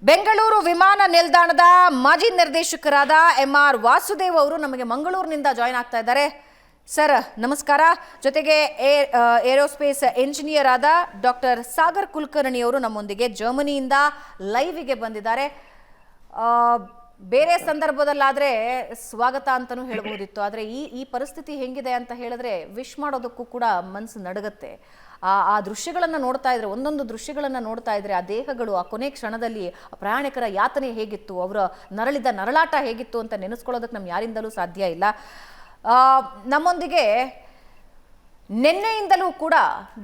ಬೆಂಗಳೂರು ವಿಮಾನ ನಿಲ್ದಾಣದ ಮಾಜಿ ನಿರ್ದೇಶಕರಾದ MR ವಾಸುದೇವ್ ಅವರು ನಮಗೆ ಮಂಗಳೂರಿನಿಂದ ಜಾಯಿನ್ ಆಗ್ತಾ ಇದ್ದಾರೆ. ಸರ್ ನಮಸ್ಕಾರ. ಜೊತೆಗೆ ಏರೋಸ್ಪೇಸ್ ಎಂಜಿನಿಯರ್ ಆದ ಡಾಕ್ಟರ್ ಸಾಗರ್ ಕುಲಕರ್ಣಿ ಅವರು ನಮ್ಮೊಂದಿಗೆ ಜರ್ಮನಿಯಿಂದ ಲೈವ್ಗೆ ಬಂದಿದ್ದಾರೆ. ಬೇರೆ ಸಂದರ್ಭದಲ್ಲಾದರೆ ಸ್ವಾಗತ ಅಂತಲೂ ಹೇಳ್ಬೋದಿತ್ತು, ಆದರೆ ಈ ಪರಿಸ್ಥಿತಿ ಹೆಂಗಿದೆ ಅಂತ ಹೇಳಿದ್ರೆ ವಿಶ್ ಮಾಡೋದಕ್ಕೂ ಕೂಡ ಮನಸ್ಸು ನಡುಗುತ್ತೆ. ಆ ದೃಶ್ಯಗಳನ್ನು ನೋಡ್ತಾ ಇದ್ರೆ, ಒಂದೊಂದು ದೃಶ್ಯಗಳನ್ನು ನೋಡ್ತಾ ಇದ್ರೆ, ಆ ದೇಹಗಳು ಆ ಕೊನೆ ಕ್ಷಣದಲ್ಲಿ ಪ್ರಯಾಣಿಕರ ಯಾತನೆ ಹೇಗಿತ್ತು, ಅವರ ನರಳಿದ ನರಳಾಟ ಹೇಗಿತ್ತು ಅಂತ ನೆನೆಸ್ಕೊಳ್ಳೋದಕ್ಕೆ ನಮ್ಮ ಯಾರಿಂದಲೂ ಸಾಧ್ಯ ಇಲ್ಲ. ನಮ್ಮೊಂದಿಗೆ ನಿನ್ನೆಯಿಂದಲೂ ಕೂಡ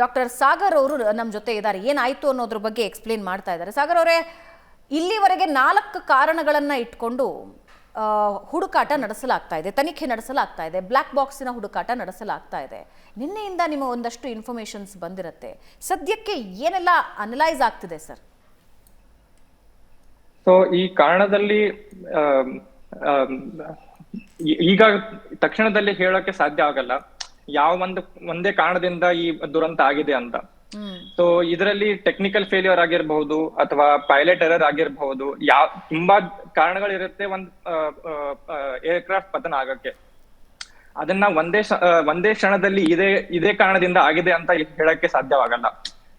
ಡಾಕ್ಟರ್ ಸಾಗರ್ ಅವರು ನಮ್ಮ ಜೊತೆ ಇದ್ದಾರೆ. ಏನಾಯಿತು ಅನ್ನೋದ್ರ ಬಗ್ಗೆ ಎಕ್ಸ್ಪ್ಲೇನ್ ಮಾಡ್ತಾ ಇದ್ದಾರೆ. ಸಾಗರ್ ಅವರೇ, ಇಲ್ಲಿವರೆಗೆ 4 ಕಾರಣಗಳನ್ನು ಇಟ್ಕೊಂಡು ಹುಡುಕಾಟ ನಡೆಸಲಾಗ್ತಾ ಇದೆ, ತನಿಖೆ ನಡೆಸಲಾಗ್ತಾ ಇದೆ, ಬ್ಲ್ಯಾಕ್ ಬಾಕ್ಸಿನ ಹುಡುಕಾಟ ನಡೆಸಲಾಗ್ತಾ ಇದೆ. ನಿನ್ನೆಯಿಂದ ನಿಮ್ಮ ಒಂದಷ್ಟು ಇನ್ಫಾರ್ಮೇಶನ್ಸ್ ಬಂದಿರುತ್ತೆ. ಸದ್ಯಕ್ಕೆ ಏನೆಲ್ಲ ಅನಲೈಸ್ ಆಗ್ತಿದೆ ಸರ್? ಸೊ ಈ ಕಾರಣದಲ್ಲಿ ಈಗ ತಕ್ಷಣದಲ್ಲಿ ಹೇಳೋಕೆ ಸಾಧ್ಯ ಆಗಲ್ಲ ಯಾವ ಒಂದೇ ಕಾರಣದಿಂದ ಈ ದುರಂತ ಆಗಿದೆ ಅಂತ. ಸೊ ಇದರಲ್ಲಿ ಟೆಕ್ನಿಕಲ್ ಫೇಲ್ಯೂರ್ ಆಗಿರಬಹುದು ಅಥವಾ ಪೈಲಟ್ ಎರರ್ ಆಗಿರಬಹುದು, ತುಂಬಾ ಕಾರಣಗಳಿರುತ್ತೆ ಒಂದ್ ಏರ್ಕ್ರಾಫ್ಟ್ ಪತನ ಆಗಕ್ಕೆ. ಅದನ್ನ ಒಂದೇ ಕ್ಷಣದಲ್ಲಿ ಇದೇ ಕಾರಣದಿಂದ ಆಗಿದೆ ಅಂತ ಹೇಳಕ್ಕೆ ಸಾಧ್ಯವಾಗಲ್ಲ.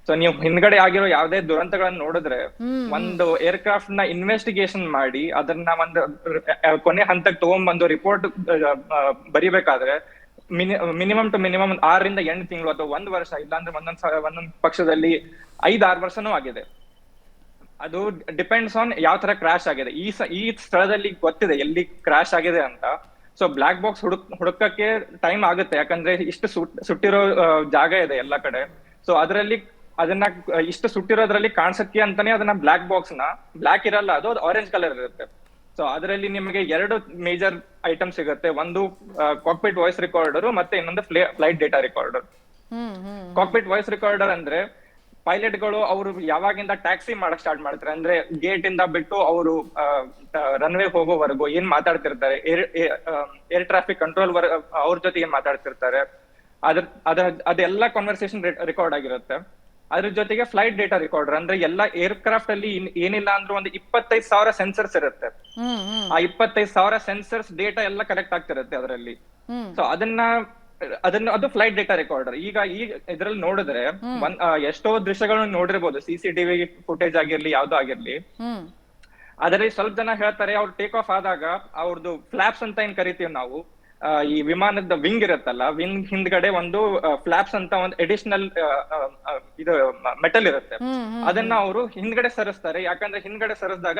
ಸೊ ನೀವು ಹಿಂದ್ಗಡೆ ಆಗಿರೋ ಯಾವ್ದೇ ದುರಂತಗಳನ್ನ ನೋಡಿದ್ರೆ ಒಂದು ಏರ್ಕ್ರಾಫ್ಟ್ ನ ಇನ್ವೆಸ್ಟಿಗೇಷನ್ ಮಾಡಿ ಅದನ್ನ ಒಂದು ಕೊನೆ ಹಂತಕ್ಕೆ ತಗೊಂಡ್ಬಂದು ರಿಪೋರ್ಟ್ ಬರಿಬೇಕಾದ್ರೆ ಮಿನಿಮಮ್ ಟು ಮಿನಿಮಮ್ 6 ರಿಂದ 8 ತಿಂಗಳು ಅಥವಾ 1 ವರ್ಷ, ಇಲ್ಲಾಂದ್ರೆ ಒಂದೊಂದ್ ಪಕ್ಷದಲ್ಲಿ 5-6 ವರ್ಷನೂ ಆಗಿದೆ. ಅದು ಡಿಪೆಂಡ್ಸ್ ಆನ್ ಯಾವ ತರ ಕ್ರಾಶ್ ಆಗಿದೆ. ಈ ಸ್ಥಳದಲ್ಲಿ ಗೊತ್ತಿದೆ ಎಲ್ಲಿ ಕ್ರಾಶ್ ಆಗಿದೆ ಅಂತ. ಸೊ ಬ್ಲ್ಯಾಕ್ ಬಾಕ್ಸ್ ಹುಡುಕಕ್ಕೆ ಟೈಮ್ ಆಗುತ್ತೆ, ಯಾಕಂದ್ರೆ ಇಷ್ಟು ಸುಟ್ಟಿರೋ ಜಾಗ ಇದೆ ಎಲ್ಲ ಕಡೆ. ಸೊ ಅದನ್ನ ಇಷ್ಟು ಸುಟ್ಟಿರೋದ್ರಲ್ಲಿ ಕಾಣಿಸಕ್ಕೆ ಅಂತಾನೆ ಅದನ್ನ ಬ್ಲ್ಯಾಕ್ ಬಾಕ್ಸ್ ನ ಬ್ಲ್ಯಾಕ್ ಇರಲ್ಲ, ಅದು ಆರೆಂಜ್ ಕಲರ್ ಇರುತ್ತೆ. ಸೊ ಅದರಲ್ಲಿ ನಿಮಗೆ 2 ಮೇಜರ್ ಐಟಮ್ ಸಿಗುತ್ತೆ. ಒಂದು ಕಾಕ್ಪಿಟ್ ವಾಯ್ಸ್ ರಿಕಾರ್ಡರ್ ಮತ್ತೆ ಇನ್ನೊಂದು flight data recorder. Cockpit voice recorder ಅಂದ್ರೆ ಪೈಲಟ್ಗಳು ಅವರು ಯಾವಾಗಿಂದ ಟ್ಯಾಕ್ಸಿ ಮಾಡಕ್ ಸ್ಟಾರ್ಟ್ ಮಾಡ್ತಾರೆ, ಅಂದ್ರೆ ಗೇಟ್ ಇಂದ ಬಿಟ್ಟು ಅವರು ರನ್ವೇ ಹೋಗೋವರೆಗೂ ಏನ್ ಮಾತಾಡ್ತಿರ್ತಾರೆ, ಏರ್ ಟ್ರಾಫಿಕ್ ಕಂಟ್ರೋಲ್ ಅವ್ರ ಜೊತೆ ಏನ್ ಮಾತಾಡ್ತಿರ್ತಾರೆ, ಅದೆಲ್ಲ ಕಾನ್ವರ್ಸೇಷನ್ ರೆಕಾರ್ಡ್ ಆಗಿರುತ್ತೆ. ಅದ್ರ ಜೊತೆಗೆ ಫ್ಲೈಟ್ ಡೇಟಾ ರಿಕಾರ್ಡರ್ ಅಂದ್ರೆ ಎಲ್ಲ ಏರ್ಕ್ರಾಫ್ಟ್ ಅಲ್ಲಿ ಏನಿಲ್ಲ ಅಂದ್ರೆ ಒಂದು 25,000 ಸೆನ್ಸರ್ಸ್ ಇರುತ್ತೆ. ಆ 25,000 ಸೆನ್ಸರ್ಸ್ ಡೇಟಾ ಎಲ್ಲ ಕಲೆಕ್ಟ್ ಆಗ್ತಿರುತ್ತೆ ಅದರಲ್ಲಿ. ಸೊ ಅದು ಫ್ಲೈಟ್ ಡೇಟಾ ರೆಕಾರ್ಡರ್. ಈಗ ಇದ್ರಲ್ಲಿ ನೋಡಿದ್ರೆ ಎಷ್ಟೋ ದೃಶ್ಯಗಳನ್ನ ನೋಡಿರ್ಬೋದು, CCTV ಫುಟೇಜ್ ಆಗಿರ್ಲಿ ಯಾವ್ದು ಆಗಿರ್ಲಿ. ಅದರಲ್ಲಿ ಸ್ವಲ್ಪ ಜನ ಹೇಳ್ತಾರೆ ಅವ್ರು ಟೇಕ್ ಆಫ್ ಆದಾಗ ಅವ್ರದ್ದು ಫ್ಲಾಪ್ಸ್ ಅಂತ ಏನ್ ಕರಿತೀವಿ ನಾವು, ಈ ವಿಮಾನದ ವಿಂಗ್ ಇರುತ್ತಲ್ಲ, ವಿಂಗ್ ಹಿಂದ್ಗಡೆ ಒಂದು ಫ್ಲಾಪ್ಸ್ ಅಂತ ಒಂದು ಅಡಿಷನಲ್ ಇದು ಮೆಟಲ್ ಇರುತ್ತೆ. ಅದನ್ನ ಅವರು ಹಿಂದ್ಗಡೆ ಸರಿಸ್ತಾರೆ. ಯಾಕಂದ್ರೆ ಹಿಂದ್ಗಡೆ ಸರಿಸಿದಾಗ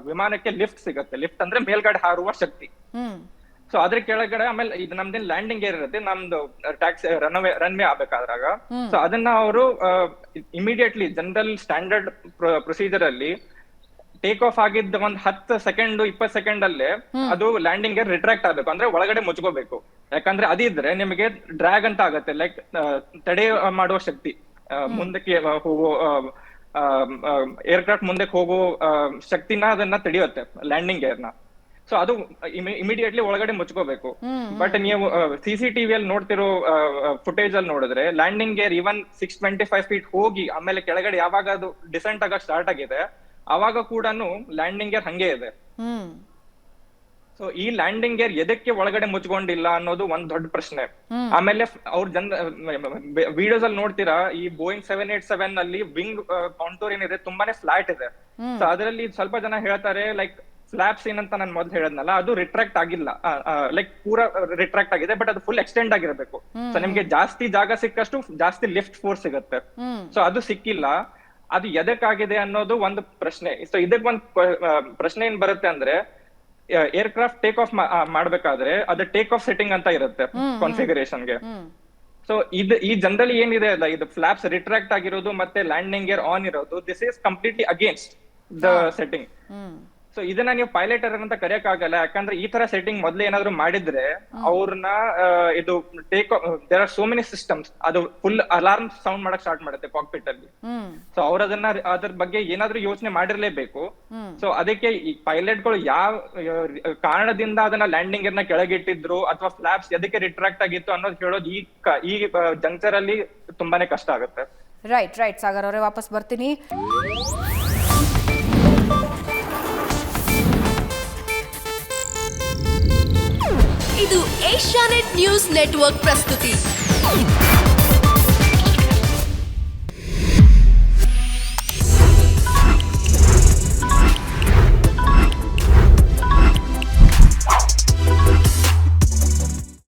ವಿಮಾನಕ್ಕೆ ಲಿಫ್ಟ್ ಸಿಗುತ್ತೆ. ಲಿಫ್ಟ್ ಅಂದ್ರೆ ಮೇಲ್ಗಡೆ ಹಾರುವ ಶಕ್ತಿ. ಸೊ ಅದ್ರ ಕೆಳಗಡೆ ಆಮೇಲೆ ಇದು ನಮ್ದೇನ್ ಲ್ಯಾಂಡಿಂಗ್ ಗೇರ್ ಇರುತ್ತೆ, ನಮ್ದು ಟ್ಯಾಕ್ಸಿ ರನ್ವೇ ಆಗ್ಬೇಕಾದ್ರಾಗ. ಸೊ ಅದನ್ನ ಅವರು ಇಮಿಡಿಯೇಟ್ಲಿ ಜನರಲ್ ಸ್ಟ್ಯಾಂಡರ್ಡ್ ಪ್ರೊಸೀಜರ್ ಅಲ್ಲಿ ಟೇಕ್ ಆಫ್ ಆಗಿದ್ದ ಒಂದ್ 10 ಸೆಕೆಂಡ್ 20 ಸೆಕೆಂಡ್ ಅಲ್ಲೇ ಅದು ಲ್ಯಾಂಡಿಂಗ್ ಗೇರ್ ರಿಟ್ರಾಕ್ಟ್ ಆಗ್ಬೇಕು, ಅಂದ್ರೆ ಒಳಗಡೆ ಮುಚ್ಕೋಬೇಕು. ಯಾಕಂದ್ರೆ ಅದಿದ್ರೆ ನಿಮಗೆ ಡ್ರ್ಯಾಗ್ ಅಂತ ಆಗತ್ತೆ, ಲೈಕ್ ತಡೆ ಮಾಡುವ ಶಕ್ತಿ, ಮುಂದಕ್ಕೆ ಹೋಗೋ ಏರ್ಕ್ರಾಫ್ಟ್ ಮುಂದಕ್ಕೆ ಹೋಗೋ ಶಕ್ತಿನ ಅದನ್ನ ತಡೆಯುತ್ತೆ ಲ್ಯಾಂಡಿಂಗ್ ಗೇರ್ ನ. ಸೊ ಅದು ಇಮಿಡಿಯೇಟ್ಲಿ ಒಳಗಡೆ ಮುಚ್ಕೋಬೇಕು. ಬಟ್ ನೀವು CCTV ಅಲ್ಲಿ ನೋಡ್ತಿರೋ ಫುಟೇಜ್ ಅಲ್ಲಿ ನೋಡಿದ್ರೆ ಲ್ಯಾಂಡಿಂಗ್ ಗೇರ್ ಇವನ್ 625 ಫೀಟ್ ಹೋಗಿ ಆಮೇಲೆ ಕೆಳಗಡೆ ಯಾವಾಗ ಅದು ಡಿಸೆಂಟ್ ಆಗ ಸ್ಟಾರ್ಟ್ ಆಗಿದೆ ಅವಾಗ ಕೂಡ ಲ್ಯಾಂಡಿಂಗ್ ಗೇರ್ ಹಂಗೆ ಇದೆ. ಸೊ ಈ ಲ್ಯಾಂಡಿಂಗ್ ಗೇರ್ ಎದಕ್ಕೆ ಒಳಗಡೆ ಮುಚ್ಕೊಂಡಿಲ್ಲ ಅನ್ನೋದು ಒಂದ್ ದೊಡ್ಡ ಪ್ರಶ್ನೆ. ಆಮೇಲೆ ಅವ್ರ ವಿಡಿಯೋಸ್ ಅಲ್ಲಿ ನೋಡ್ತೀರಾ, ಈ ಬೋಯಿಂಗ್ 787 ಅಲ್ಲಿ ವಿಂಗ್ ಕಾಂಟೂರ್ ಏನಿದೆ ತುಂಬಾನೇ ಫ್ಲಾಟ್ ಇದೆ. ಸೊ ಅದರಲ್ಲಿ ಸ್ವಲ್ಪ ಜನ ಹೇಳ್ತಾರೆ ಲೈಕ್ ಫ್ಲಾಪ್ಸ್ ಏನಂತ ನಾನು ಮೊದಲು ಹೇಳದ್ನಲ್ಲ, ಅದು ರಿಟ್ರಾಕ್ಟ್ ಆಗಿಲ್ಲ, ಲೈಕ್ ಪೂರಾ ರಿಟ್ರಾಕ್ಟ್ ಆಗಿದೆ, ಬಟ್ ಅದು ಫುಲ್ ಎಕ್ಸ್ಟೆಂಡ್ ಆಗಿರಬೇಕು. ಸೊ ನಿಮ್ಗೆ ಜಾಸ್ತಿ ಜಾಗ ಸಿಕ್ಕಷ್ಟು ಜಾಸ್ತಿ ಲಿಫ್ಟ್ ಫೋರ್ಸ್ ಸಿಗುತ್ತೆ. ಸೊ ಅದು ಸಿಕ್ಕಿಲ್ಲ. ಅದು ಎದಕ್ಕಾಗಿದೆ ಅನ್ನೋದು ಒಂದು ಪ್ರಶ್ನೆ. ಸೊ ಇದಕ್ ಒಂದ್ ಪ್ರಶ್ನೆ ಏನ್ ಬರುತ್ತೆ ಅಂದ್ರೆ, ಏರ್ಕ್ರಾಫ್ಟ್ ಟೇಕ್ ಆಫ್ ಮಾಡ್ಬೇಕಾದ್ರೆ ಅದು ಟೇಕ್ ಆಫ್ ಸೆಟ್ಟಿಂಗ್ ಅಂತ ಇರುತ್ತೆ ಕಾನ್ಫಿಗರೇಷನ್ಗೆ. ಸೊ ಈ ಜನರಲಿ ಏನಿದೆ ಅಲ್ಲ, ಇದು ಫ್ಲಾಪ್ಸ್ ರಿಟ್ರಾಕ್ಟ್ ಆಗಿರೋದು ಮತ್ತೆ ಲ್ಯಾಂಡಿಂಗ್ ಗೇರ್ ಆನ್ ಇರೋದು, this is completely against the setting. So ಇದನ್ನ ನೀವು ಪೈಲಟ್ ಎರರ್ ಅಂತ ಕರೆಯಕ್ ಆಗಲ್ಲ, ಯಾಕಂದ್ರೆ ಈ ತರ ಸೆಟ್ಟಿಂಗ್ ಮೊದ್ಲು ಏನಾದ್ರು ಮಾಡಿದ್ರೆ ಅವ್ರನ್ನ ಇದು take there are so many systems, ಅದು ಫುಲ್ ಅಲಾರ್ಮ್ ಸೌಂಡ್ ಮಾಡಕ್ ಸ್ಟಾರ್ಟ್ ಮಾಡುತ್ತೆ ಕಾಕ್ಪಿಟ್ ಅಲ್ಲಿ. ಸೊ ಅವ್ರ ಅದ್ರ ಬಗ್ಗೆ ಏನಾದ್ರು ಯೋಚನೆ ಮಾಡಿರ್ಲೇಬೇಕು. ಸೊ ಅದಕ್ಕೆ ಈ ಪೈಲಟ್ಗಳು ಯಾವ ಕಾರಣದಿಂದ ಅದನ್ನ ಲ್ಯಾಂಡಿಂಗ್ ಗೇರ್ ನ ಕೆಳಗಿಟ್ಟಿದ್ರು ಅಥವಾ ಫ್ಲಾಪ್ಸ್ ಎದಕ್ಕೆ ರಿಟ್ರಾಕ್ಟ್ ಆಗಿತ್ತು ಅನ್ನೋದು ಹೇಳೋದು ಈ ಜಂಕ್ಷರ್ ಅಲ್ಲಿ ತುಂಬಾನೇ ಕಷ್ಟ ಆಗುತ್ತೆ. ರೈಟ್ ಸಾಗರ್ ಅವರೇ, ವಾಪಸ್ ಬರ್ತೀನಿ. ಇದು ಏಷ್ಯಾನೆಟ್ ನ್ಯೂಸ್ ನೆಟ್ವರ್ಕ್ ಪ್ರಸ್ತುತಿ.